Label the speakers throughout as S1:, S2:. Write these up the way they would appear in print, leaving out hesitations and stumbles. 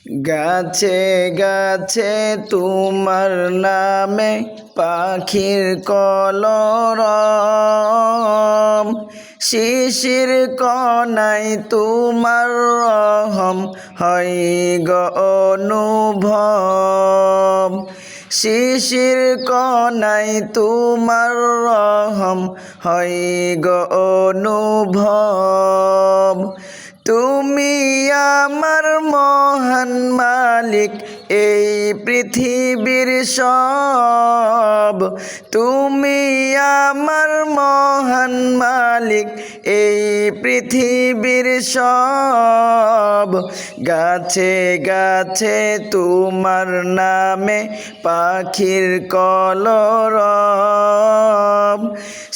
S1: গাছে গাছে তোমার নামে পাখির কলরব, শিশির কণায় তোমার রহম হয় গো অনুভব। শিশির কণায় তোমার রহম হয় গো অনুভব। তুমি আমার মহান মালিক এই পৃথিবীর সব। তুমি আমার মহান মালিক এই পৃথিবীর সব। গাছে গাছে তোমার নামে পাখির কলরব,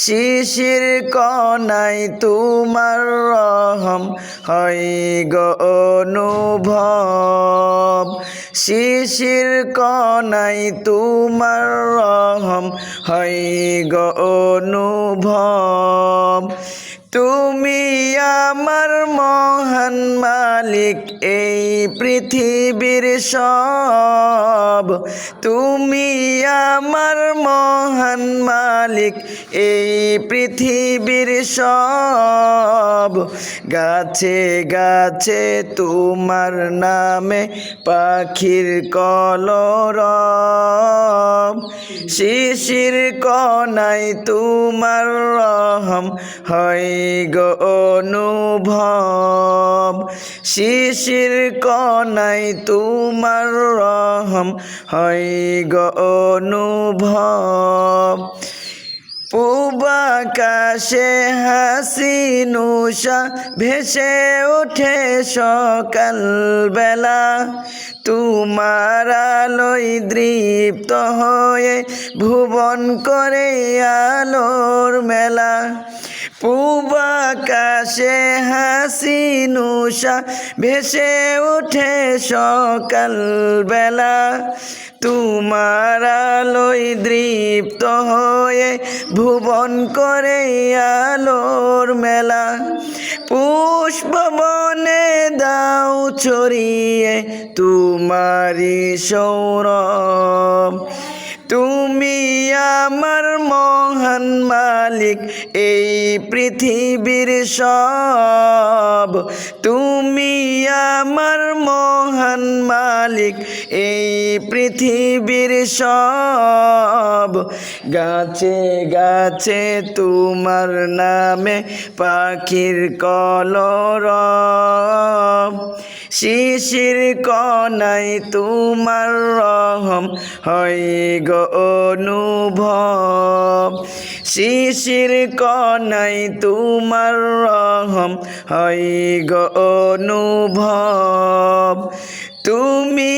S1: শিশির কণায় তোমার রহম হয় গো অনুভব। শিশির কণায় তোমার রহম হয় গো অনুভব। তুমি আমার মহান মালিক এই পৃথিবীর সব। তুমি আমার মহান মালিক এই পৃথিবীর সব। গাছে গাছে তোমার নামে পাখির কলরব, শিশির কণায় তোমার রহম হয় গো অনুভব। শিশির কণায় তোমার রহম হয় গো অনুভব। পূব আকাশে হাসিন উষা ভেসে ওঠে সকাল বেলা, তোমার আলোয় দৃপ্ত হয়ে ভুবন করে আলোর মেলা। পূব আকাশে হাসিন উষা ভেসে ওঠে সকাল বেলা, তোমার আলোয় দৃপ্ত হয়ে ভুবন করে আলোর মেলা। পুষ্পবনে দাও ছড়িয়ে তোমারি সৌরভ। তুমি আমার মহান মালিক এই পৃথিবীর সব। তুমি আমার মহান মালিক এই পৃথিবীর সব। গাছে গাছে তোমার নামে পাখির কলরব, শিশির কণায় তোমার রহম হয় গো অনুভব। শিশির কণায় তোমার রহম হয় গো অনুভব। তুমি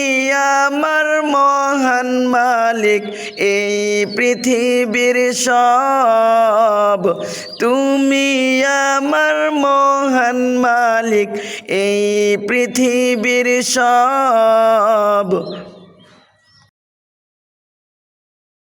S1: আমার মহান মালিক এই পৃথিবীর সব। তুমি আমার মহান মালিক এই পৃথিবীর সব।